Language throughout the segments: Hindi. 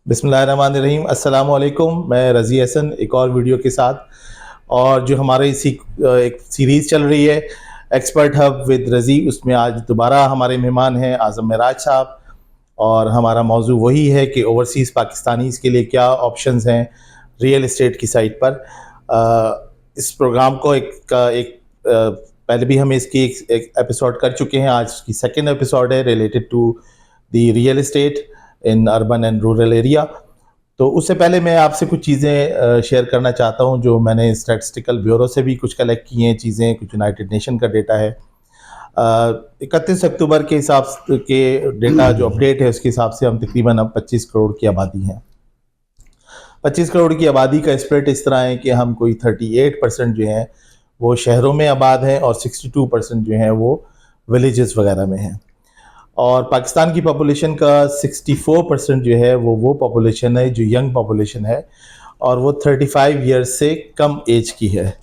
बिस्मिल्लाहिर्रहमानिर्रहीम। अस्सलाम वालेकुम। मैं रज़ी हसन एक और वीडियो के साथ, और जो हमारी एक सीरीज़ चल रही है एक्सपर्ट हब विद रज़ी, उसमें आज दोबारा हमारे मेहमान हैं आज़म मेराज साहब। और हमारा मौजू वही है कि ओवरसीज़ पाकिस्तानीज़ के लिए क्या ऑप्शंस हैं रियल एस्टेट की साइट पर। इस प्रोग्राम को पहले भी हम इसकी एक एपिसोड कर चुके हैं। आज की सेकंड एपिसोड है related to the real estate in urban and rural area. तो उससे पहले मैं आपसे कुछ चीज़ें शेयर करना चाहता हूं जो मैंने स्टैटिस्टिकल ब्यूरो से भी कुछ कलेक्ट की हैं चीज़ें, कुछ यूनाइटेड नेशन का डेटा है। 31 अक्टूबर के हिसाब के डेटा जो अपडेट है उसके हिसाब से हम तकरीबन अब 25 करोड़ की आबादी हैं। 25 करोड़ की आबादी का स्प्लिट इस तरह है कि हम कोई 38% जो हैं वो शहरों में आबाद हैं और 62% जो हैं वो विलेजेस वगैरह में हैं। और पाकिस्तान की पॉपुलेशन का 64% जो है वो पॉपुलेशन है जो यंग पॉपुलेशन है, और वो 35 ईयर्स से कम एज की है।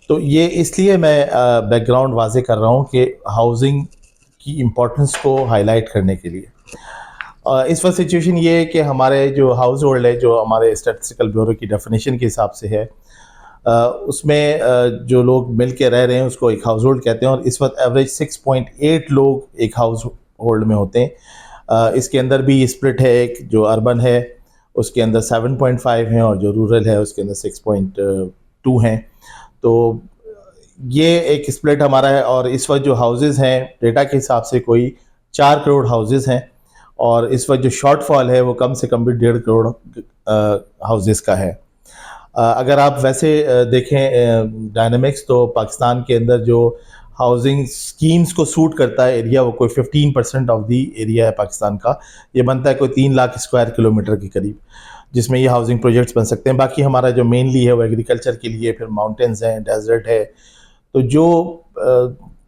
तो ये इसलिए मैं बैकग्राउंड वाजे कर रहा हूँ कि हाउसिंग की इम्पोर्टेंस को हाईलाइट करने के लिए। इस वक्त सिचुएशन ये है कि हमारे जो हाउस होल्ड है, जो हमारे स्टैटिस्टिकल ब्यूरो की डेफिनेशन के हिसाब से है, उसमें जो लोग मिल के रह रहे हैं उसको एक हाउस होल्ड कहते हैं। और इस वक्त एवरेज 6.8 लोग एक हाउस होल्ड में होते हैं। इसके अंदर भी स्प्लिट है, एक जो अर्बन है उसके अंदर 7.5 हैं और जो रूरल है उसके अंदर 6.2 हैं। तो ये एक स्प्लिट हमारा है। और इस वक्त जो हाउसेस हैं डेटा के हिसाब से कोई 4 करोड़ हाउसेस हैं, और इस वक्त जो शॉर्टफॉल है वो कम से कम भी 1.5 करोड़ हाउसेस का है। अगर आप वैसे देखें डायनामिक्स, तो पाकिस्तान के अंदर जो हाउसिंग स्कीम्स को सूट करता है एरिया, वो कोई 15% ऑफ दी एरिया है पाकिस्तान का। ये बनता है कोई 3 लाख स्क्वायर किलोमीटर के करीब, जिसमें ये हाउसिंग प्रोजेक्ट्स बन सकते हैं। बाकी हमारा जो मेनली है वो एग्रीकल्चर के लिए, फिर माउंटेन्स हैं, डेजर्ट है। तो जो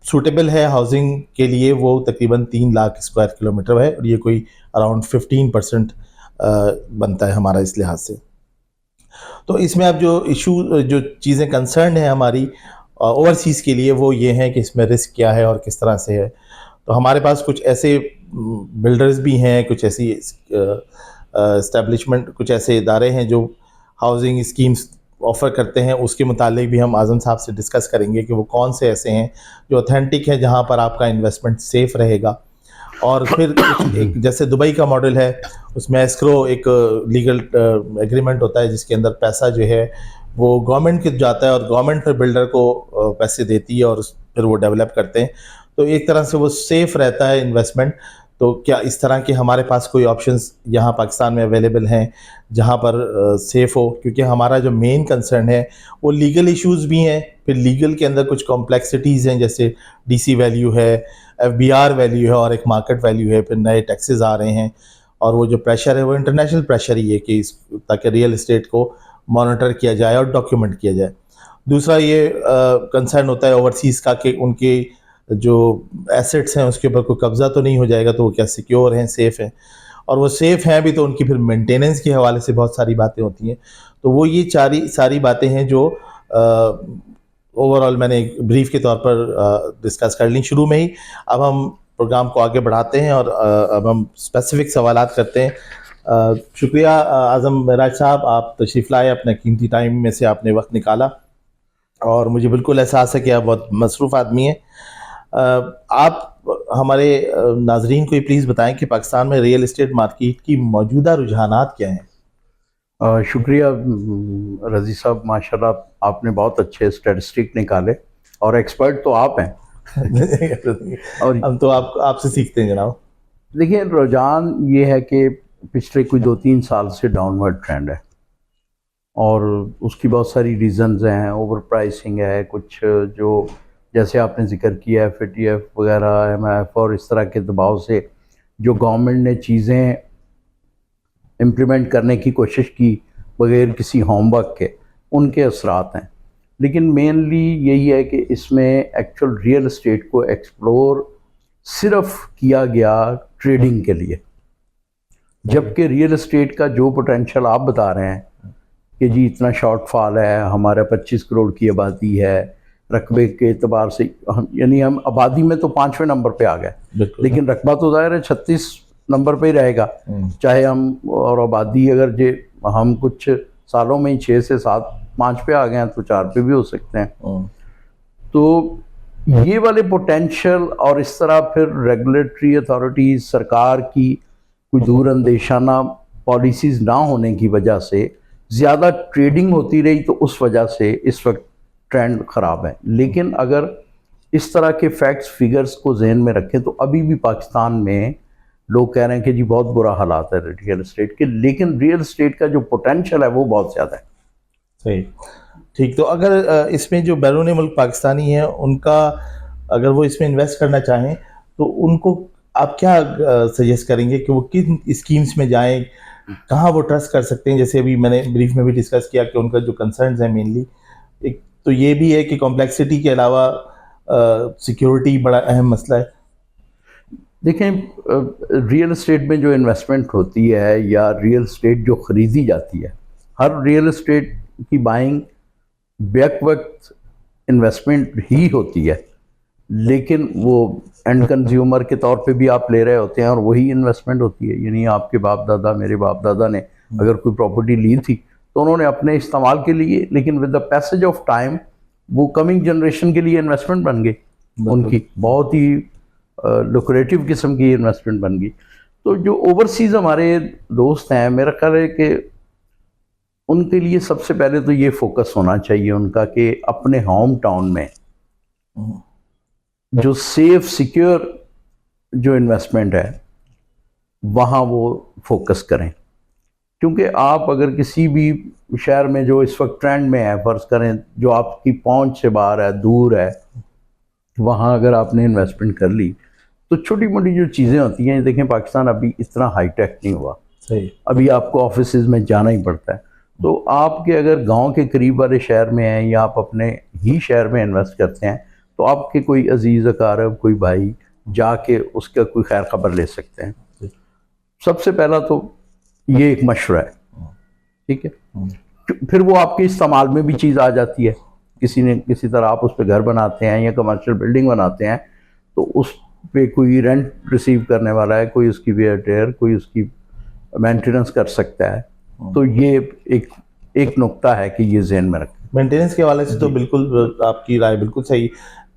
सूटेबल है हाउसिंग के लिए वो तकरीबन 3 लाख स्क्वायर किलोमीटर है, और ये कोई अराउंड 15% बनता है हमारा इस लिहाज से। तो इसमें अब जो चीज़ें कंसर्न है हमारी ओवरसीज़ के लिए, वो ये हैं कि इसमें रिस्क क्या है और किस तरह से है। तो हमारे पास कुछ ऐसे बिल्डर्स भी हैं, कुछ ऐसी इस्टेब्लिशमेंट, कुछ ऐसे इदारे हैं जो हाउसिंग स्कीम्स ऑफ़र करते हैं। उसके मुतालिक भी हम आज़म साहब से डिस्कस करेंगे कि वो कौन से ऐसे हैं जो ऑथेंटिक हैं, जहाँ पर आपका इन्वेस्टमेंट सेफ़ रहेगा। और फिर एक जैसे दुबई का मॉडल है, उसमें एस्क्रो एक लीगल एग्रीमेंट होता है जिसके अंदर पैसा जो है वो गवर्नमेंट के जाता है, और गवर्नमेंट फिर बिल्डर को पैसे देती है और फिर वो डेवलप करते हैं। तो एक तरह से वो सेफ़ रहता है इन्वेस्टमेंट। तो क्या इस तरह के हमारे पास कोई ऑप्शंस यहाँ पाकिस्तान में अवेलेबल हैं जहाँ पर सेफ़ हो? क्योंकि हमारा जो मेन कंसर्न है वो लीगल इश्यूज़ भी हैं। फिर लीगल के अंदर कुछ कॉम्प्लेक्सिटीज़ हैं, जैसे डीसी वैल्यू है, एफबीआर वैल्यू है और एक मार्केट वैल्यू है। फिर नए टैक्सेस आ रहे हैं, और वो जो प्रेशर है वो इंटरनेशनल प्रेशर ही है कि ताकि रियल एस्टेट को मॉनिटर किया जाए और डॉक्यूमेंट किया जाए। दूसरा ये कंसर्न होता है ओवरसीज़ का कि उनके जो एसेट्स हैं उसके ऊपर कोई कब्ज़ा तो नहीं हो जाएगा, तो वो क्या सिक्योर हैं, सेफ़ हैं। और वो सेफ़ हैं भी तो उनकी फिर मेंटेनेंस के हवाले से बहुत सारी बातें होती हैं। तो वो ये सारी बातें हैं जो ओवरऑल मैंने एक ब्रीफ के तौर पर डिस्कस कर ली शुरू में ही। अब हम प्रोग्राम को आगे बढ़ाते हैं और अब हम स्पेसिफिक सवालात करते हैं। शुक्रिया आज़म मेराज साहब, आप तशरीफ़ लाए, अपने कीमती टाइम में से आपने वक्त निकाला, और मुझे बिल्कुल एहसास है कि आप बहुत मसरूफ़ आदमी हैं। आप हमारे नाजरीन को ये प्लीज़ बताएं कि पाकिस्तान में रियल एस्टेट मार्केट की मौजूदा रुझानात क्या हैं? शुक्रिया रज़ी साहब, माशाल्लाह आपने बहुत अच्छे स्टैटिस्टिक निकाले, और एक्सपर्ट तो आप हैं। और हम तो आपसे सीखते हैं जनाब। देखिए, रुझान ये है कि पिछले कोई 2-3 साल से डाउनवर्ड ट्रेंड है, और उसकी बहुत सारी रीज़न्स हैं। ओवर प्राइसिंग है, कुछ जो जैसे आपने जिक्र किया FATF वगैरह, MIF और इस तरह के दबाव से जो गवर्नमेंट ने चीज़ें इम्प्लीमेंट करने की कोशिश की बग़ैर किसी होमवर्क के, उनके असरात हैं। लेकिन मेनली यही है कि इसमें एक्चुअल रियल एस्टेट को एक्सप्लोर सिर्फ किया गया ट्रेडिंग के लिए, जबकि रियल एस्टेट का जो पोटेंशियल आप बता रहे हैं कि जी इतना शॉर्टफॉल है, हमारा 25 करोड़ की आबादी है, रकबे के एतबार से हम आबादी में तो 5वें नंबर पे आ गए, लेकिन रकबा तो ज़ाहिर है 36 नंबर पे ही रहेगा, चाहे हम और आबादी अगर जे हम कुछ सालों में ही 6 से 7 5 पे आ गए हैं तो 4 पे भी हो सकते हैं। तो ये वाले पोटेंशियल और इस तरह फिर रेगुलेटरी अथॉरिटीज सरकार की कोई दूर अंदेशाना पॉलिसीज़ ना होने की वजह से ज़्यादा ट्रेडिंग होती रही, तो उस वजह से इस वक्त ट्रेंड ख़राब है। लेकिन अगर इस तरह के फैक्ट्स फिगर्स को जहन में रखें तो अभी भी पाकिस्तान में लोग कह रहे हैं कि जी बहुत बुरा हालात है रियल एस्टेट के, लेकिन रियल एस्टेट का जो पोटेंशियल है वो बहुत ज़्यादा है। सही, ठीक। तो अगर इसमें जो बैरून मुल्क पाकिस्तानी हैं उनका अगर वो इसमें इन्वेस्ट करना चाहें तो उनको आप क्या सजेस्ट करेंगे कि वो किन स्कीम्स में जाएं, कहाँ वो ट्रस्ट कर सकते हैं? जैसे अभी मैंने ब्रीफ में भी डिस्कस किया कि उनका जो कंसर्न्स हैं मेनली, एक तो ये भी है कि कॉम्प्लेक्सिटी के अलावा सिक्योरिटी बड़ा अहम मसला है। देखें, रियल एस्टेट में जो इन्वेस्टमेंट होती है या रियल एस्टेट जो ख़रीदी जाती है, हर रियल एस्टेट की बाइंग बैक वक्त इन्वेस्टमेंट ही होती है, लेकिन वो एंड कंज्यूमर के तौर पे भी आप ले रहे होते हैं और वही इन्वेस्टमेंट होती है। यानी आपके बाप दादा, मेरे बाप दादा ने अगर कोई प्रॉपर्टी ली थी तो उन्होंने अपने इस्तेमाल के लिए, लेकिन with the passage of time वो कमिंग जनरेशन के लिए इन्वेस्टमेंट बन गई, उनकी बहुत ही लुक्रेटिव किस्म की इन्वेस्टमेंट बन गई। तो जो ओवरसीज़ हमारे दोस्त हैं, मेरा ख्याल है कि उनके लिए सबसे पहले तो ये फोकस होना चाहिए उनका कि अपने होम टाउन में जो सेफ सिक्योर जो इन्वेस्टमेंट है वहाँ वो फोकस करें। क्योंकि आप अगर किसी भी शहर में जो इस वक्त ट्रेंड में है, फ़र्ज़ करें जो आपकी पहुंच से बाहर है, दूर है, वहाँ अगर आपने इन्वेस्टमेंट कर ली तो छोटी मोटी जो चीज़ें होती हैं, देखें पाकिस्तान अभी इतना हाईटेक नहीं हुआ, सही, अभी आपको ऑफिसेज में जाना ही पड़ता है। तो आपके अगर गांव के करीब वाले शहर में हैं या आप अपने ही शहर में इन्वेस्ट करते हैं तो आपके कोई अजीज़ अकारब, कोई भाई जाके उसका कोई खैर खबर ले सकते हैं। सबसे पहला तो ये एक मशवरा है, ठीक है। फिर वो आपके इस्तेमाल में भी चीज़ आ जाती है, किसी तरह आप उस पर घर बनाते हैं या कमर्शियल बिल्डिंग बनाते हैं तो उस पे कोई रेंट रिसीव करने वाला है, कोई उसकी वेयर टेयर, कोई उसकी मेंटेनेंस कर सकता है। तो ये एक नुक्ता है कि ये ज़हन में रखें। मेंटेनेंस के हवाले से तो बिल्कुल आपकी राय बिल्कुल सही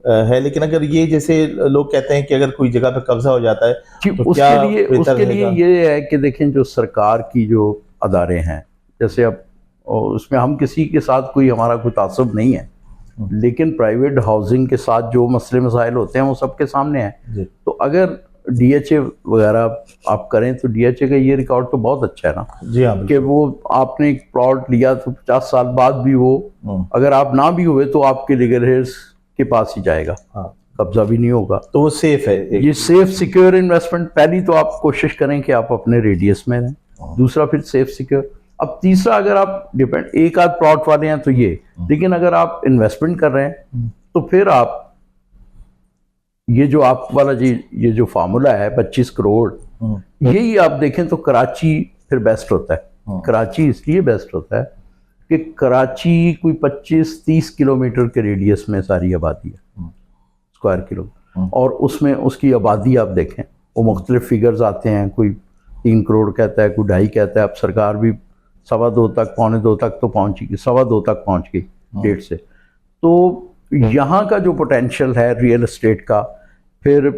है, लेकिन अगर ये जैसे लोग कहते हैं कि अगर कोई जगह पे कब्जा हो जाता है तो क्या उसके लिए ये है कि देखें जो सरकार की जो अदारे हैं, जैसे अब उसमें हम किसी के साथ कोई हमारा कोई तासुब नहीं है, लेकिन प्राइवेट हाउसिंग के साथ जो मसले मसाइल होते हैं वो सबके सामने हैं। तो अगर DHA वगैरह आप करें तो DHA का ये रिकॉर्ड तो बहुत अच्छा है ना, जी हाँ, कि वो आपने एक प्लॉट लिया तो 50 साल बाद भी वो अगर आप ना भी हुए तो आपके लीगल हेयर्स के पास ही जाएगा, कब्जा भी नहीं होगा, तो वो सेफ है। ये सेफ सिक्योर इन्वेस्टमेंट। पहली तो आप कोशिश करें कि आप अपने रेडियस में रहें, दूसरा फिर सेफ सिक्योर। अब तीसरा, अगर आप डिपेंड एक आध प्लॉट वाले हैं तो ये, लेकिन अगर आप इन्वेस्टमेंट कर रहे हैं तो फिर आप ये जो आप वाला जी ये जो फार्मूला है 25 करोड़, यही आप देखें तो कराची फिर बेस्ट होता है। कराची इसलिए बेस्ट होता है कि कराची कोई 25-30 किलोमीटर के रेडियस में सारी आबादी है, स्क्वायर किलो, और उसमें उसकी आबादी आप देखें वो मुख्तलिफ फिगर्स आते हैं, कोई 3 करोड़ कहता है, कोई 2.5 कहता है। अब सरकार भी 2.25 तक, 2.25 तक तो पहुँची, 2.25 तक पहुँच गई 1.5 से। तो यहाँ का जो पोटेंशियल है रियल एस्टेट का, फिर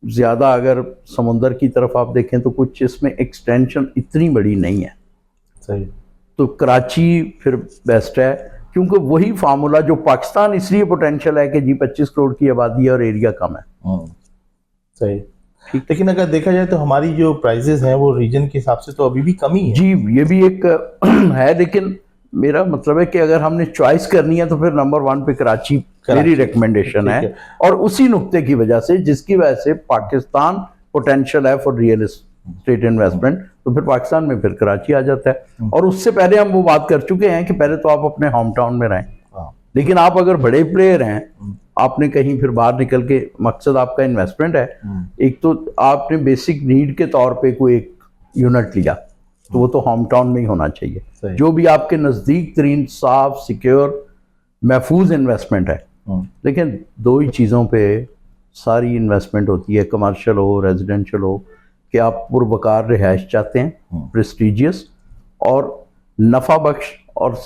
ज़्यादा अगर समुंदर की तरफ आप देखें तो कुछ इसमें एक्सटेंशन इतनी बड़ी नहीं है, सही। तो कराची फिर बेस्ट है, क्योंकि वही फार्मूला जो पाकिस्तान इसलिए पोटेंशियल है कि जी 25 करोड़ की आबादी है और एरिया कम है। सही, ठीक। लेकिन अगर देखा जाए तो हमारी जो प्राइसेस हैं वो रीजन के हिसाब से तो अभी भी कम ही है। जी, ये भी एक है, लेकिन मेरा मतलब है कि अगर हमने चॉइस करनी है तो फिर नंबर 1 पे कराची मेरी रिकमेंडेशन है, और उसी नुक्ते की वजह से जिसकी वजह से पाकिस्तान पोटेंशियल है फॉर रियल एस्टेट इन्वेस्टमेंट, तो फिर पाकिस्तान में फिर कराची आ जाता है। और उससे पहले हम वो बात कर चुके हैं कि पहले तो आप अपने होम टाउन में रहें, लेकिन आप अगर बड़े प्लेयर हैं, आपने कहीं फिर बाहर निकल के, मकसद आपका इन्वेस्टमेंट है, एक तो आपने बेसिक नीड के तौर पे कोई एक यूनिट लिया तो वो तो होम टाउन में ही होना चाहिए, जो भी आपके नज़दीक तरीन साफ सिक्योर महफूज इन्वेस्टमेंट है। लेकिन 2 ही चीज़ों पे सारी इन्वेस्टमेंट होती है, कमर्शियल हो, रेजिडेंशियल हो, कि आप पुरवकार रिहाइश चाहते हैं, प्रेस्टिजियस और नफा बख्श और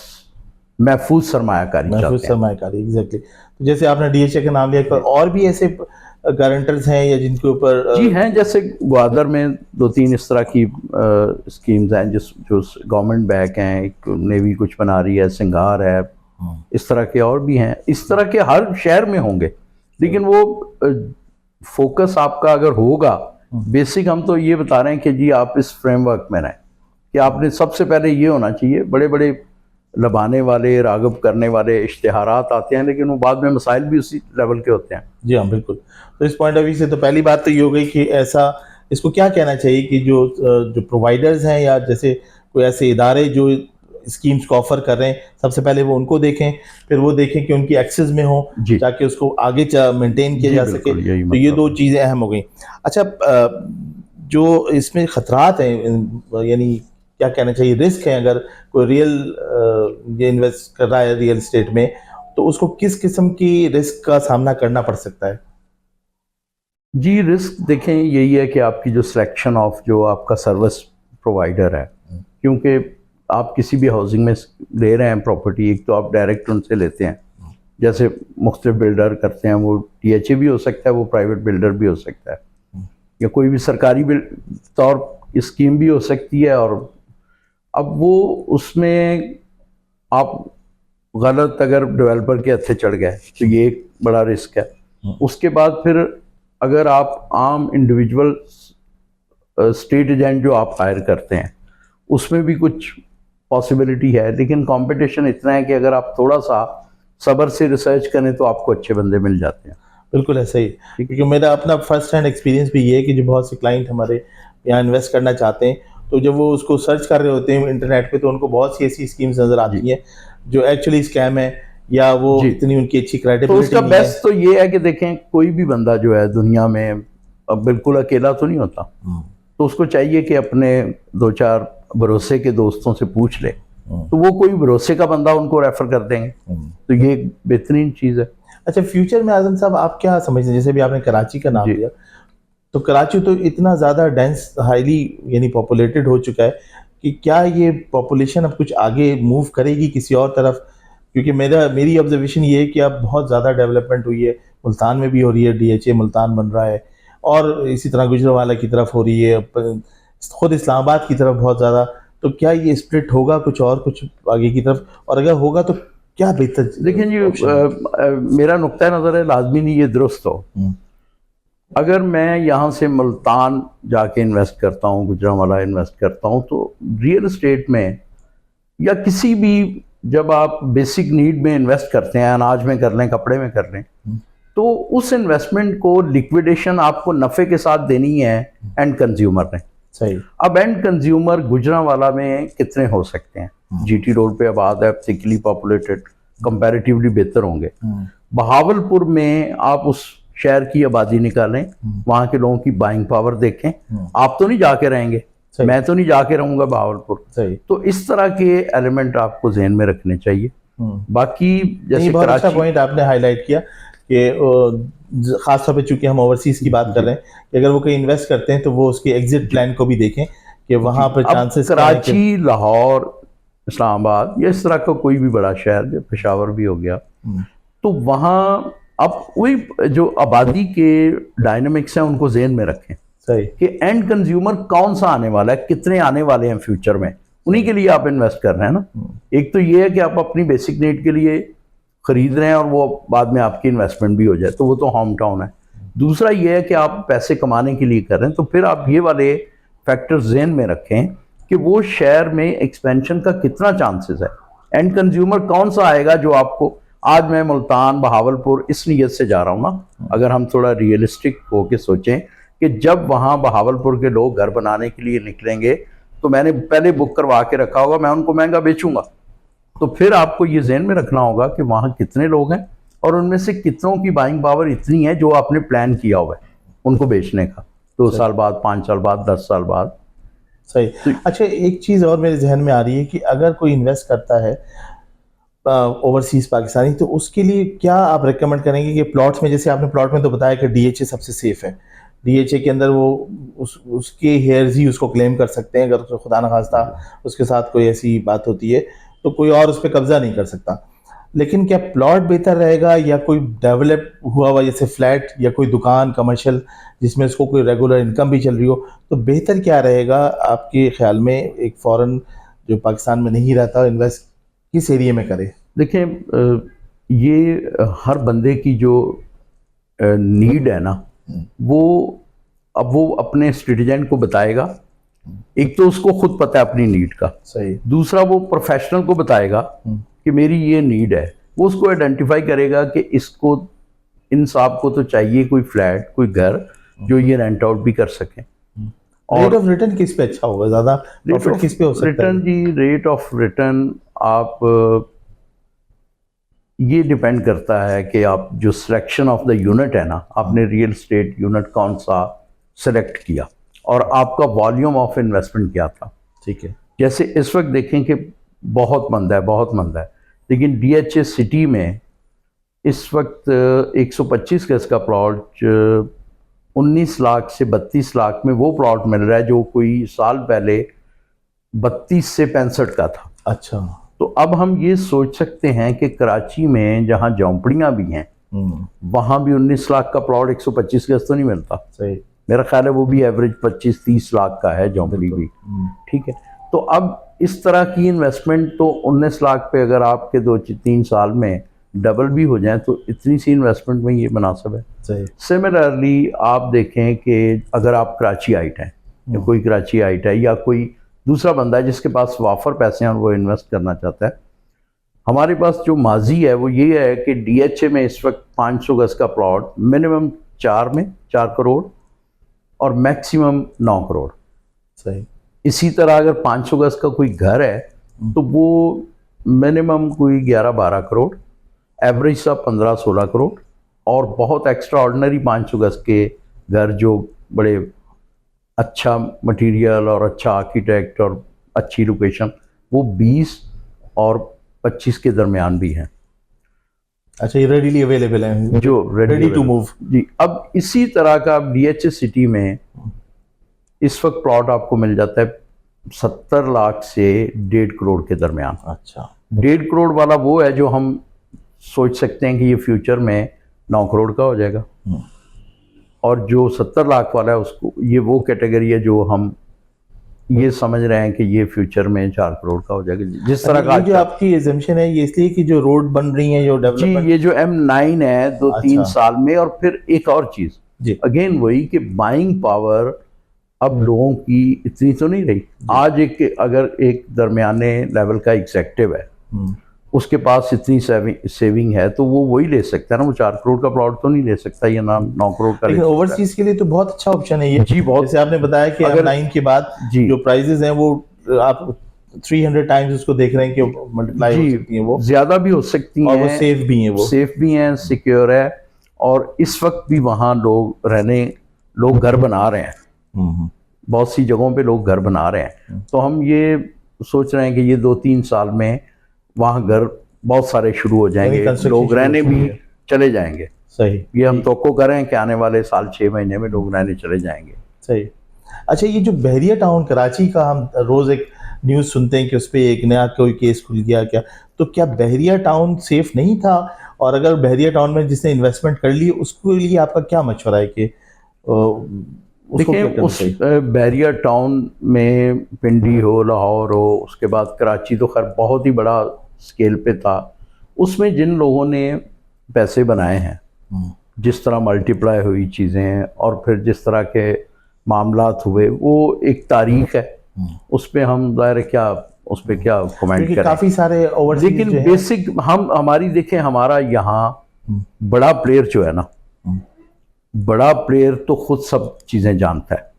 महफूज सरमायाकारी महफूज चाहते हैं। सरमायाकारी, एग्जैक्टली। तो जैसे आपने डीएचए का नाम लिया, कोई और भी ऐसे गारंटर्स हैं या जिनके ऊपर जी हैं, जैसे ग्वादर में 2-3 इस तरह की स्कीम्स हैं जो गवर्नमेंट बैक हैं, एक नेवी कुछ बना रही है, सिंगार है, इस तरह के और भी हैं। इस तरह के हर शहर में होंगे, लेकिन वो फोकस आपका अगर होगा, बेसिक हम तो ये बता रहे हैं कि जी आप इस फ्रेमवर्क में रहें, कि आपने सबसे पहले ये होना चाहिए। बड़े बड़े लबाने वाले, राग़िब करने वाले इश्तिहारात आते हैं, लेकिन वो बाद में मसाइल भी उसी लेवल के होते हैं। जी हाँ, बिल्कुल। तो इस पॉइंट ऑफ व्यू से तो पहली बात तो ये हो गई कि ऐसा, इसको क्या कहना चाहिए कि जो प्रोवाइडर्स हैं या जैसे कोई ऐसे इदारे जो स्कीम्स को ऑफर कर रहे हैं, सबसे पहले वो उनको देखें, फिर वो देखें कि उनकी एक्सेस में हो, जी। ताकि उसको आगे मेंटेन किया जी, जा बिल्कुल, सके। यही तो ये मतलब दो है। चीज़ें अहम हो गई। अच्छा, जो इसमें खतरात हैं, यानी क्या कहना चाहिए, रिस्क है, अगर कोई ये इन्वेस्ट कर रहा है रियल एस्टेट में, तो उसको किस किस्म की रिस्क का सामना करना पड़ सकता है? जी, रिस्क देखें, यही है कि आपकी जो सिलेक्शन ऑफ जो आपका सर्विस प्रोवाइडर है, क्योंकि आप किसी भी हाउसिंग में ले रहे हैं प्रॉपर्टी, एक तो आप डायरेक्ट उनसे लेते हैं, जैसे मुख्तलिफ बिल्डर करते हैं, वो टीएचए भी हो सकता है, वो प्राइवेट बिल्डर भी हो सकता है, या कोई भी सरकारी तौर स्कीम भी हो सकती है। और अब वो उसमें आप गलत अगर डेवलपर के हत्थे चढ़ गए तो ये एक बड़ा रिस्क है। उसके बाद फिर अगर आप आम इंडिविजुअल स्टेट एजेंट जो आप हायर करते हैं, उसमें भी कुछ पॉसिबिलिटी है, लेकिन कंपटीशन इतना है कि अगर आप थोड़ा सा सब्र से रिसर्च करें तो आपको अच्छे बंदे मिल जाते हैं। बिल्कुल ऐसा ही, क्योंकि मेरा अपना फर्स्ट हैंड एक्सपीरियंस भी ये है कि जो बहुत से क्लाइंट हमारे यहाँ इन्वेस्ट करना चाहते हैं, तो जब वो उसको सर्च कर रहे होते हैं इंटरनेट पे, तो उनको बहुत सी ऐसी स्कीम्स नज़र आती हैं जो एक्चुअली स्कैम है, या वो इतनी उनकी अच्छी तो क्रेडिबिलिटी उसका नहीं है। बेस्ट तो ये है कि देखें, कोई भी बंदा जो है दुनिया में अब बिल्कुल अकेला तो नहीं होता, तो उसको चाहिए कि अपने 2-4 भरोसे के दोस्तों से पूछ ले, तो वो कोई भरोसे का बंदा उनको रेफर कर देंगे, तो ये एक बेहतरीन चीज़ है। अच्छा, फ्यूचर में आजम साहब आप क्या समझते हैं, जैसे भी आपने कराची का नाम जी। लिया, तो कराची तो इतना ज़्यादा डेंस, हाईली यानी पॉपुलेटेड हो चुका है कि क्या ये पॉपुलेशन अब कुछ आगे मूव करेगी किसी और तरफ? क्योंकि मेरी ऑब्जर्वेशन ये है कि अब बहुत ज़्यादा डेवलपमेंट हुई है, मुल्तान में भी हो रही है, डीएचए मुल्तान बन रहा है, और इसी तरह गुजरांवाला की तरफ हो रही है, खुद इस्लामाबाद की तरफ बहुत ज़्यादा। तो क्या ये स्प्लिट होगा कुछ और कुछ आगे की तरफ, और अगर होगा तो क्या बेहतर? देखिए जी, मेरा नुक्ता नज़र है, लाजमी नहीं ये दुरुस्त हो। अगर मैं यहाँ से मुल्तान जाके इन्वेस्ट करता हूँ, गुजरांवाला इन्वेस्ट करता हूँ, तो रियल एस्टेट में या किसी भी, जब आप बेसिक नीड में इन्वेस्ट करते हैं, अनाज में कर लें, कपड़े में कर लें, तो उस इन्वेस्टमेंट को लिक्विडेशन आपको नफ़े के साथ देनी है एंड कंज्यूमर ने। सही। अब एंड कंज्यूमर गुजरांवाला में कितने हो सकते हैं? जीटी रोड पे आबाद है, थिकली पॉपुलेटेड, कंपैरेटिवली बेहतर होंगे। बहावलपुर में आप उस शहर की आबादी निकालें, वहाँ के लोगों की बाइंग पावर देखें, आप तो नहीं जाके रहेंगे, मैं तो नहीं जाके रहूँगा बहावलपुर। सही। तो इस तरह के एलिमेंट आपको जहन में रखने चाहिए। बाकी जैसे बहुत अच्छा कराची, पॉइंट आपने हाईलाइट किया कि खासतौर पे चूंकि हम ओवरसीज की बात कर रहे हैं, कि अगर वो कहीं इन्वेस्ट करते हैं तो वो उसके एग्जिट प्लान को भी देखें कि वहाँ पर अब चांसेस कराची, लाहौर, इस्लामाबाद या इस तरह का कोई भी बड़ा शहर, जो पेशावर भी हो गया, तो वहाँ अब वही जो आबादी के डायनामिक्स हैं उनको जेहन में रखें। सही। कि एंड कंज्यूमर कौन सा आने वाला है, कितने आने वाले हैं फ्यूचर में, उन्हीं के लिए आप इन्वेस्ट कर रहे हैं ना। एक तो ये है कि आप अपनी बेसिक नीड के लिए खरीद रहे हैं और वो बाद में आपकी इन्वेस्टमेंट भी हो जाए, तो वो तो होम टाउन है। दूसरा ये है कि आप पैसे कमाने के लिए कर रहे हैं, तो फिर आप ये वाले फैक्टर्स ज़हन में रखें कि वो शहर में एक्सपेंशन का कितना चांसेस है, एंड कंज्यूमर कौन सा आएगा जो आपको, आज मैं मुल्तान, बहावलपुर इस नीयत से जा रहा हूँ ना, अगर हम थोड़ा रियलिस्टिक होकर सोचें कि जब वहाँ बहावलपुर के लोग घर बनाने के लिए निकलेंगे तो मैंने पहले बुक करवा के रखा होगा, मैं उनको महंगा बेचूंगा, तो फिर आपको ये जहन में रखना होगा कि वहाँ कितने लोग हैं और उनमें से कितनों की बाइंग पावर इतनी है जो आपने प्लान किया हुआ है उनको बेचने का, 2 साल बाद, 5 साल बाद, 10 साल बाद। सही। अच्छा, एक चीज़ और मेरे जहन में आ रही है कि अगर कोई इन्वेस्ट करता है ओवरसीज पाकिस्तानी, तो उसके लिए क्या आप रेकमेंड करेंगे कि प्लॉट्स में, जैसे आपने प्लॉट में तो बताया कि डीएचए सबसे सेफ है, डीएचए के अंदर वो उसके हेयर्स ही उसको क्लेम कर सकते हैं। अगर खुदा न खास्ता उसके साथ कोई ऐसी बात होती है तो कोई और उस पर कब्जा नहीं कर सकता। लेकिन क्या प्लॉट बेहतर रहेगा या कोई डेवलप हुआ हुआ जैसे फ्लैट या कोई दुकान कमर्शियल जिसमें उसको कोई रेगुलर इनकम भी चल रही हो, तो बेहतर क्या रहेगा आपके ख्याल में? एक फॉरेन जो पाकिस्तान में नहीं रहता इन्वेस्ट किस एरिया में करे? देखिए, ये हर बंदे की जो नीड है ना, वो अपने सिटीजन को बताएगा। एक तो उसको खुद पता है अपनी नीड का, सही। दूसरा वो प्रोफेशनल को बताएगा कि मेरी ये नीड है। वो उसको आइडेंटिफाई करेगा कि इसको, इन साहब को तो चाहिए कोई फ्लैट, कोई घर जो ये रेंट आउट भी कर सकें। रेट ऑफ रिटर्न किस पे अच्छा होगा, ज्यादा प्रॉफिट किस पे हो सकता है? रिटर्न जी, रेट ऑफ रिटर्न आप ये डिपेंड करता है कि आप जो सिलेक्शन ऑफ द यूनिट है ना, आपने रियल एस्टेट यूनिट कौन सा सेलेक्ट किया और आपका वॉल्यूम ऑफ इन्वेस्टमेंट क्या था। ठीक है। जैसे इस वक्त देखें कि बहुत मंदा है, लेकिन डीएचए सिटी में इस वक्त 125 गज का प्लॉट 19 लाख से 32 लाख में वो प्लॉट मिल रहा है जो कोई साल पहले 32 से 65 का था। अच्छा। तो अब हम ये सोच सकते हैं कि कराची में जहाँ झोंपड़ियाँ भी हैं वहाँ भी 19 लाख का प्लॉट 125 गज तो नहीं मिलता। सही। मेरा ख्याल है वो भी एवरेज 25-30 लाख का है झोंपड़ी भी। ठीक है। तो अब इस तरह की इन्वेस्टमेंट तो 19 लाख पे अगर आपके 2-3 साल में डबल भी हो जाए तो इतनी सी इन्वेस्टमेंट में ये मुनासिब है। सही। सिमिलरली आप देखें कि अगर आप कराची आइट हैं या कोई कराची आइट है या कोई दूसरा बंदा है जिसके पास वाफर पैसे हैं और वो इन्वेस्ट करना चाहता है, हमारे पास जो माजी है वो ये है कि डीएचए में इस वक्त 500 गज का प्लॉट मिनिमम 4 करोड़ और मैक्सिमम 9 करोड़। सही। इसी तरह अगर 500 गज का कोई घर है तो वो मिनिमम कोई 11-12 करोड़, एवरेज सा 15-16 करोड़, और बहुत एक्स्ट्रा ऑर्डिनरी 500 गज के घर जो बड़े अच्छा मटेरियल और अच्छा आर्किटेक्ट और अच्छी लोकेशन, वो 20 और 25 के दरमियान भी हैं। अच्छा, ये रेडीली अवेलेबल है जो रेडी टू मूव जी। अब इसी तरह का डीएचए सिटी में इस वक्त प्लॉट आपको मिल जाता है 70 लाख से 1.5 करोड़ के दरमियान। अच्छा। 1.5 करोड़ वाला वो है जो हम सोच सकते हैं कि ये फ्यूचर में 9 करोड़ का हो जाएगा, और जो 70 लाख वाला है उसको, ये वो कैटेगरी है जो हम ये समझ रहे हैं कि ये फ्यूचर में 4 करोड़ का हो जाएगा। जिस तरह का जो आपकी एजम्पशन है ये इसलिए कि जो रोड बन रही हैं, जो डेवलपमेंट, जी, ये जो M9 है 2-3 साल में, और फिर एक और चीज अगेन वही कि बाइंग पावर अब लोगों की इतनी तो नहीं रही। आज अगर एक दरमियाने लेवल का एग्जेक्टिव है उसके पास इतनी सेविंग है तो वो वही ले सकता है ना, वो 4 करोड़ का प्लॉट तो नहीं ले सकता या ना 9 करोड़ का। लेकिन ओवरसीज के लिए तो बहुत अच्छा ऑप्शन है ये जी। बहुत, जैसे आपने बताया कि M9 के बाद जो प्राइजेस हैं वो आप 300 टाइम्स उसको देख रहे हैं कि मल्टीप्लाई हो सकती हैं, वो ज्यादा भी हो सकती हैं, और वो सेफ भी हैं, वो सेफ भी हैं, सिक्योर है, और इस वक्त भी वहाँ लोग घर बना रहे हैं। बहुत सी जगहों पे लोग घर बना रहे हैं। तो हम ये सोच रहे हैं कि ये 2-3 साल में वहाँ घर बहुत सारे शुरू हो जाएंगे, लोग रहने भी चले जाएंगे। सही। ये हम तवक्को कर रहे हैं कि आने वाले साल 6 महीने में लोग रहने चले जाएंगे। सही। अच्छा, ये जो बहरिया टाउन कराची का हम रोज़ एक न्यूज़ सुनते हैं कि उस पर एक नया कोई केस खुल गया क्या, तो क्या बहरिया टाउन सेफ नहीं था? और अगर बहरिया टाउन में जिसने इन्वेस्टमेंट कर ली उसके लिए आपका क्या मशवरा है कि देखिए, उस बहरिया टाउन में पिंडी हो, लाहौर हो, उसके बाद कराची तो खैर बहुत ही बड़ा स्केल पे था, उसमें जिन लोगों ने पैसे बनाए हैं, जिस तरह मल्टीप्लाई हुई चीज़ें और फिर जिस तरह के मामलात हुए, वो एक तारीख है, उस पर हम ज़ाहिर क्या उस पर क्या कमेंट करें। काफ़ी सारे लेकिन बेसिक हमारी देखें, हमारा यहाँ बड़ा प्लेयर जो है ना, बड़ा प्लेयर तो खुद सब चीज़ें जानता है,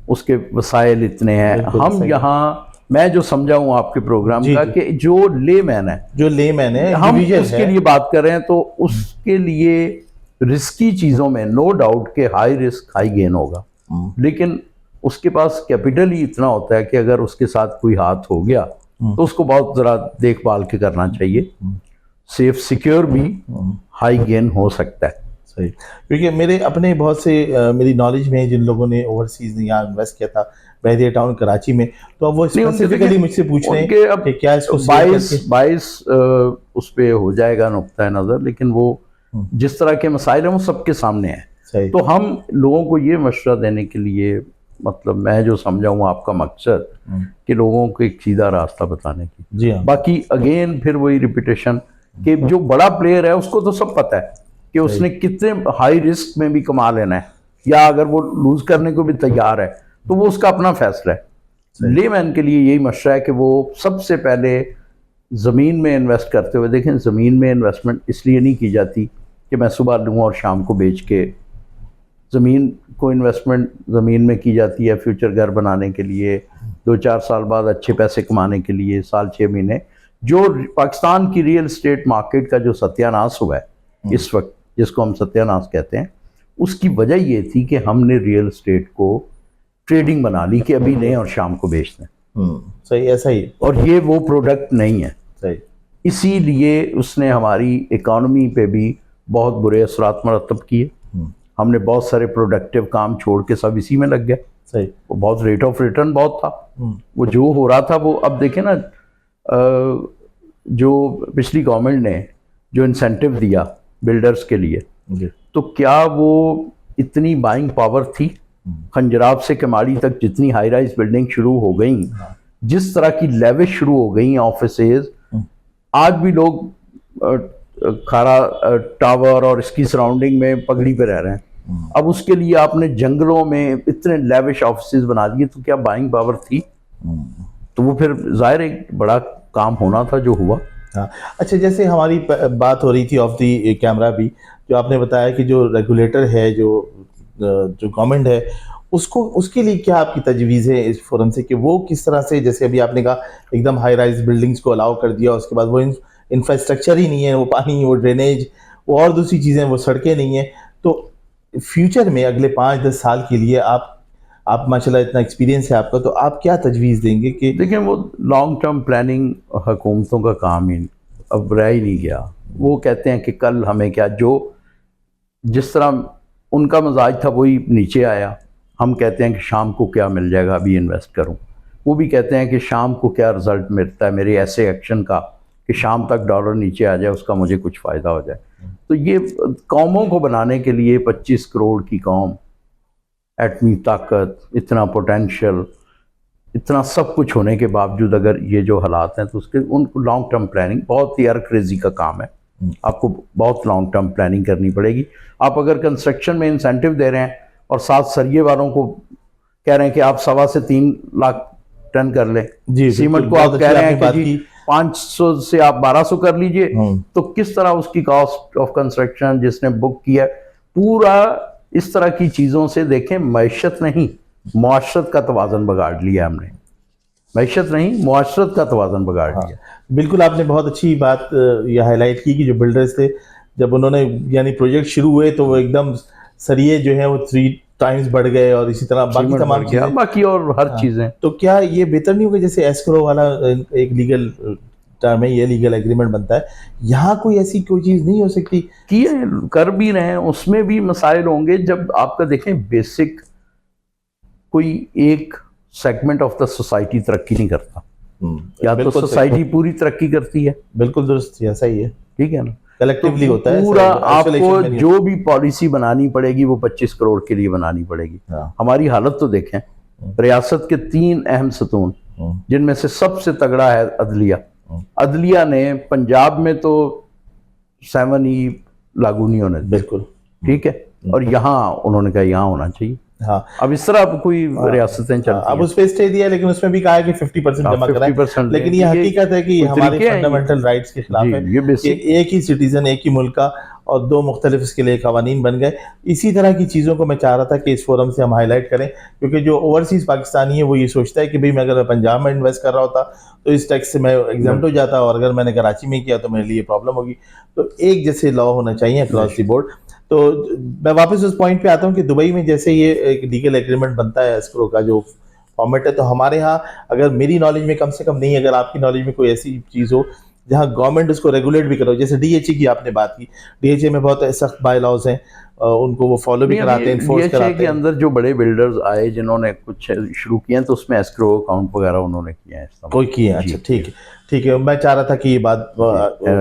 उसके वसाइल इतने हैं। हम यहाँ, मैं जो समझा हूँ आपके प्रोग्राम का, कि जो लेमैन है हम उसके लिए बात कर रहे हैं, तो उसके लिए रिस्की चीज़ों में नो डाउट के हाई रिस्क हाई गेन होगा, लेकिन उसके पास कैपिटल ही इतना होता है कि अगर उसके साथ कोई हाथ हो गया तो उसको बहुत ज़रा देखभाल के करना चाहिए। सेफ सिक्योर भी हाई गेन हो सकता है। सही, क्योंकि मेरे अपने बहुत से मेरी नॉलेज में जिन लोगों ने ओवरसीज यहाँ इन्वेस्ट किया था बहरिया टाउन कराची में, तो अब वो नहीं, उनके स्पेसिफिकली देखिए, मुझसे पूछ रहे उनके हैं अब कि क्या इसको सेल 22 करके 22 उस पे हो जाएगा नुक्ता नज़र, लेकिन वो जिस तरह के मसाइल हैं वो सबके सामने हैं। सही। तो हम लोगों को ये मशवरा देने के लिए, मतलब मैं जो समझा हूँ आपका मकसद कि लोगों को एक सीधा रास्ता बताने की। जी हाँ। बाकी अगेन फिर वही रिपीटेशन कि जो बड़ा प्लेयर है उसको तो सब पता है कि उसने कितने हाई रिस्क में भी कमा लेना है, या अगर वो लूज करने को भी तैयार है तो वो उसका अपना फैसला है। लेमैन के लिए यही मशवरा है कि वो सबसे पहले ज़मीन में इन्वेस्ट करते हुए देखें, ज़मीन में इन्वेस्टमेंट इसलिए नहीं की जाती कि मैं सुबह लूँ और शाम को बेच के। ज़मीन को इन्वेस्टमेंट ज़मीन में की जाती है फ्यूचर घर बनाने के लिए, 2-4 साल बाद अच्छे पैसे कमाने के लिए, साल 6 महीने। जो पाकिस्तान की रियल एस्टेट मार्केट का जो सत्यानाश हुआ है इस वक्त, जिसको हम सत्यानाश कहते हैं, उसकी वजह ये थी कि हमने रियल एस्टेट को ट्रेडिंग बना ली कि अभी लें और शाम को बेच दें। सही, ऐसा ही। और ये वो प्रोडक्ट नहीं है। सही। इसीलिए उसने हमारी इकॉनमी पे भी बहुत बुरे असरात मरतब किए। हमने बहुत सारे प्रोडक्टिव काम छोड़ के सब इसी में लग गए। सही। वो बहुत रेट ऑफ रिटर्न बहुत था, वो जो हो रहा था वो अब देखें ना, जो पिछली गवर्नमेंट ने जो इंसेंटिव दिया बिल्डर्स के लिए, तो क्या वो इतनी बाइंग पावर थी? खंजराब से कमाड़ी तक जितनी हाई राइज बिल्डिंग शुरू हो गई, जिस तरह की लेविश शुरू हो गई ऑफिसेज, आज भी लोग खारा टावर और इसकी सराउंडिंग में पगड़ी पे रह रहे हैं। अब उसके लिए आपने जंगलों में इतने लेविश ऑफिसेज बना दिए, तो क्या बाइंग पावर थी? तो वो फिर जाहिर एक बड़ा काम होना था जो हुआ। हाँ। अच्छा, जैसे हमारी बात हो रही थी ऑफ दी कैमरा भी, जो आपने बताया कि जो रेगुलेटर है, जो गवर्नमेंट है, उसको, उसके लिए क्या आपकी तजवीज़ है इस फोरम से कि वो किस तरह से, जैसे अभी आपने कहा एकदम हाई राइज बिल्डिंग्स को अलाउ कर दिया, उसके बाद वो इंफ्रास्ट्रक्चर ही नहीं है, वो पानी, वो ड्रेनेज, वो और दूसरी चीज़ें, वो सड़कें नहीं हैं, तो फ्यूचर में अगले 5-10 साल के लिए आप माशाल्लाह इतना एक्सपीरियंस है आपका, तो आप क्या तजवीज़ देंगे? कि देखिए, वो लॉन्ग टर्म प्लानिंग हुकूमतों का काम ही अब रह ही नहीं गया। वो कहते हैं कि कल हमें क्या, जो जिस तरह उनका मजाज था वही नीचे आया। हम कहते हैं कि शाम को क्या मिल जाएगा, अभी इन्वेस्ट करूं। वो भी कहते हैं कि शाम को क्या रिजल्ट मिलता है मेरे ऐसे एक्शन का कि शाम तक डॉलर नीचे आ जाए, उसका मुझे कुछ फ़ायदा हो जाए। तो ये कौमों को बनाने के लिए 25 करोड़ की कौम, एटमी ताकत, इतना पोटेंशियल, इतना सब कुछ होने के बावजूद अगर ये जो हालात हैं, तो उसके उनको लॉन्ग टर्म प्लानिंग, बहुत ही क्रेजी का काम है। आपको बहुत लॉन्ग टर्म प्लानिंग करनी पड़ेगी। आप अगर कंस्ट्रक्शन में इंसेंटिव दे रहे हैं और साथ सरिये वालों को कह रहे हैं कि आप 1.25 से 3 लाख टन कर लें, जी, सीमेंट को आप कह रहे हैं कि जी 500 से आप 1200 कर लीजिए, तो किस तरह उसकी कॉस्ट ऑफ कंस्ट्रक्शन जिसने बुक किया, पूरा इस तरह की चीज़ों से देखें, मैशत नहीं, मुआशरत का तवाज़न बिगाड़ लिया हमने। मैशत नहीं, मुआशरत का तवाज़न बिगाड़ लिया। बिल्कुल, आपने बहुत अच्छी बात ये हाईलाइट की कि जो बिल्डर्स थे, जब उन्होंने यानी प्रोजेक्ट शुरू हुए, तो वो एकदम सरिये जो है वो 3 टाइम्स बढ़ गए, और इसी तरह बाकी तमाम चीज़ें, बाकी और हर चीज़ें। तो क्या ये बेहतर नहीं होगा, जैसे एस्क्रो वाला एक लीगल टर्म है, ये लीगल एग्रीमेंट बनता है, यहाँ कोई ऐसी कोई चीज़ नहीं हो सकती? कि कर भी रहे हैं, उसमें भी मसाइल होंगे। जब आपका देखें, बेसिक कोई एक सेगमेंट ऑफ द सोसाइटी तरक्की नहीं करता, या तो सोसाइटी पूरी तरक्की करती है। बिल्कुल दुरुस्त, ऐसा ही है, ठीक है ना, कलेक्टिवली तो होता है पूरा। आपको जो भी पॉलिसी बनानी पड़ेगी वो 25 करोड़ के लिए बनानी पड़ेगी। हमारी हालत तो देखें, रियासत के 3 अहम सतून, जिनमें से सबसे तगड़ा है अदलिया। अदलिया ने पंजाब में तो 7E लागू नहीं होने, बिल्कुल ठीक है, और यहाँ उन्होंने कहा यहाँ होना चाहिए। हाँ, अब इस तरह अब कोई रियासतें चलती हैं। अब उस पे स्टे दिया, लेकिन उसमें भी कहा है कि 50% जमा कराएं, लेकिन ये हकीकत है कि हमारे फंडामेंटल राइट्स के खिलाफ है कि एक ही सिटीजन, एक ही मुल्क का, और 2 मुख्तलिफ इसके लिए कवानीन बन गए। इसी तरह की चीज़ों को मैं चाह रहा था कि इस फोरम से हम हाईलाइट करें, क्योंकि जो ओवरसीज़ पाकिस्तानी है वो ये सोचता है कि भाई मैं अगर पंजाब में इन्वेस्ट कर रहा होता तो इस टैक्स से मैं एग्जाम्प्ट हो जाता, और अगर मैंने कराची में किया तो मेरे लिए प्रॉब्लम होगी। तो एक जैसे लॉ होना चाहिए अक्रॉस द बोर्ड। तो मैं वापस उस पॉइंट पे आता हूँ कि दुबई में जैसे ये एक लीगल एग्रीमेंट बनता है, एस्क्रो का जो फॉर्मेट है, तो हमारे यहाँ, अगर मेरी नॉलेज में कम से कम नहीं, अगर आपकी नॉलेज में कोई ऐसी चीज़ हो जहाँ गवर्नमेंट उसको रेगुलेट भी करो, जैसे डीएचए की आपने बात की, डीएचए में बहुत सख्त बाय लॉज हैं, उनको वो फॉलो भी कराते हैं, इन्फोर्स कराते के हैं। अंदर जो बड़े बिल्डर्स आए जिन्होंने कुछ शुरू किए हैं तो उसमें एस्क्रो अकाउंट वगैरह उन्होंने किए हैं इस्तेमाल। कोई किए हैं, अच्छा ठीक है, ठीक है, मैं चाह रहा था कि ये बात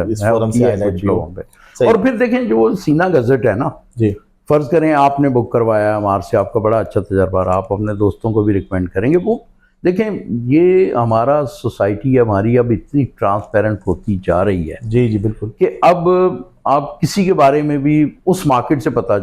इस फोरम से हाईलाइट भी हो। सही। और फिर देखें जो सीना गजट है ना जी फर्ज करें आपने बुक करवाया हमारे से, आपका बड़ा अच्छा तजर्बा रहा, आप अपने दोस्तों को भी रिकमेंड करेंगे। वो देखें ये हमारा सोसाइटी हमारी अब इतनी ट्रांसपेरेंट होती जा रही है जी जी बिल्कुल, कि अब आप किसी के बारे में भी उस मार्केट से पता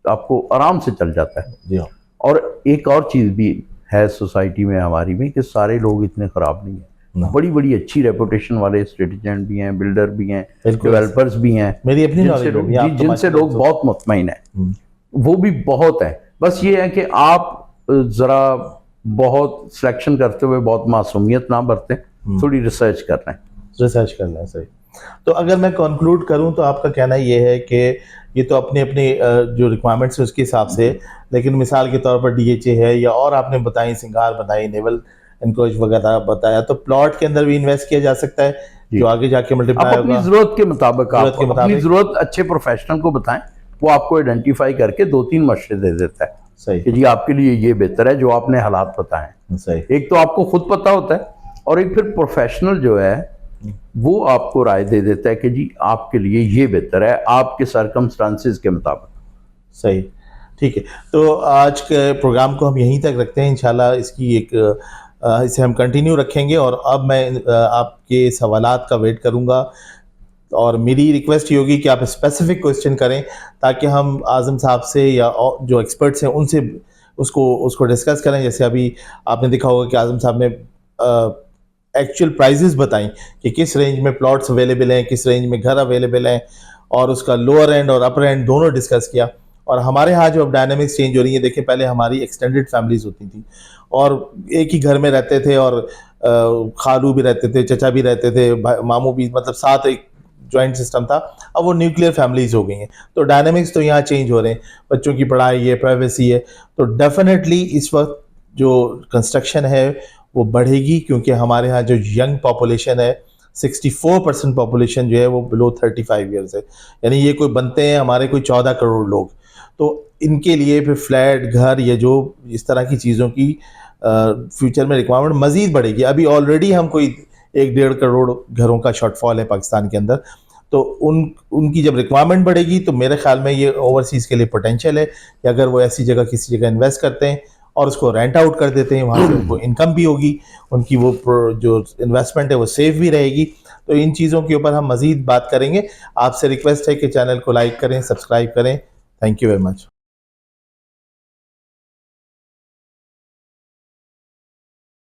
आपको आराम से चल जाता है। जी हाँ, और एक और चीज़ भी है सोसाइटी में हमारी में कि सारे लोग इतने ख़राब नहीं ना। हैं, बड़ी बड़ी अच्छी रेपुटेशन वाले स्टेट एजेंट भी हैं, बिल्डर भी हैं, बिल्कुल। डेवलपर्स भी हैं, मेरी अपनी नॉलेज में भी, आप तो जिनसे माशाल्लाह लोग बहुत मुतमईन हैं, हम्म। वो भी बहुत हैं। बस ये है कि आप ज़रा बहुत सिलेक्शन करते हुए बहुत मासूमियत ना बरतें, थोड़ी रिसर्च कर लें। रिसर्च करना है, सही। तो अगर मैं कंक्लूड करूं तो आपका कहना ये है कि ये तो अपने अपने जो रिक्वायरमेंट्स है उसके हिसाब से, लेकिन मिसाल के तौर पर डीएचए है या और आपने बताई सिंगार बताई, नेवल एनकोच वगैरह बताया, तो प्लॉट के अंदर भी इन्वेस्ट किया जा सकता है जो आगे जाके आप मल्टीप्लाई अपनी होगा। ज़रूरत के मुताबिक, जरूरत के आप अपनी मुताबिक, ज़रूरत अच्छे प्रोफेशनल को बताएं, वो आपको आइडेंटिफाई करके 2-3 मशवरे दे देता है सही कि जी आपके लिए ये बेहतर है, जो आपने हालात बताएं। सही, एक तो आपको खुद पता होता है और एक फिर प्रोफेशनल जो है वो आपको राय दे देता है कि जी आपके लिए ये बेहतर है आपके सर्कमस्टांसेस के मुताबिक। सही, ठीक है। तो आज के प्रोग्राम को हम यहीं तक रखते हैं, इंशाल्लाह इसकी एक इसे हम कंटिन्यू रखेंगे। और अब मैं आपके सवालात का वेट करूंगा और मेरी रिक्वेस्ट ये होगी कि आप स्पेसिफिक क्वेश्चन करें ताकि हम आज़म साहब से या जो एक्सपर्ट्स हैं उनसे उसको डिस्कस करें। जैसे अभी आपने देखा होगा कि आज़म साहब ने एक्चुअल प्राइजेस बताई कि किस रेंज में प्लॉट्स अवेलेबल हैं, किस रेंज में घर अवेलेबल हैं, और उसका लोअर एंड और अपर एंड दोनों डिस्कस किया। और हमारे यहाँ जो अब डायनामिक्स चेंज हो रही है, देखिए पहले हमारी एक्सटेंडेड फैमिलीज होती थी और एक ही घर में रहते थे, और खालू भी रहते थे, चचा भी रहते थे, मामू भी, मतलब साथ एक जॉइंट सिस्टम था। अब वो न्यूक्लियर फैमिलीज हो गई हैं, तो डायनामिक्स तो यहाँ चेंज हो रहे हैं, बच्चों की पढ़ाई है, प्राइवेसी है, तो डेफिनेटली इस वक्त जो कंस्ट्रक्शन है वो बढ़ेगी, क्योंकि हमारे यहाँ जो यंग पॉपुलेशन है 64% पॉपुलेशन जो है वो बिलो 35 ईयर्स है, यानी ये कोई बनते हैं हमारे कोई 14 करोड़ लोग। तो इनके लिए फिर फ्लैट, घर, ये जो इस तरह की चीज़ों की फ्यूचर में रिक्वायरमेंट मज़ीद बढ़ेगी। अभी ऑलरेडी हम कोई 1-1.5 करोड़ घरों का शॉर्टफॉल है पाकिस्तान के अंदर, तो उनकी जब रिक्वायरमेंट बढ़ेगी तो मेरे ख्याल में ये ओवरसीज़ के लिए पोटेंशियल है कि अगर वो ऐसी जगह किसी जगह इन्वेस्ट करते हैं और उसको रेंट आउट कर देते हैं, वहाँ से उनको इनकम भी होगी, उनकी वो जो इन्वेस्टमेंट है वो सेफ भी रहेगी। तो इन चीज़ों के ऊपर हम मज़ीद बात करेंगे। आपसे रिक्वेस्ट है कि चैनल को लाइक करें, सब्सक्राइब करें। Thank you very much.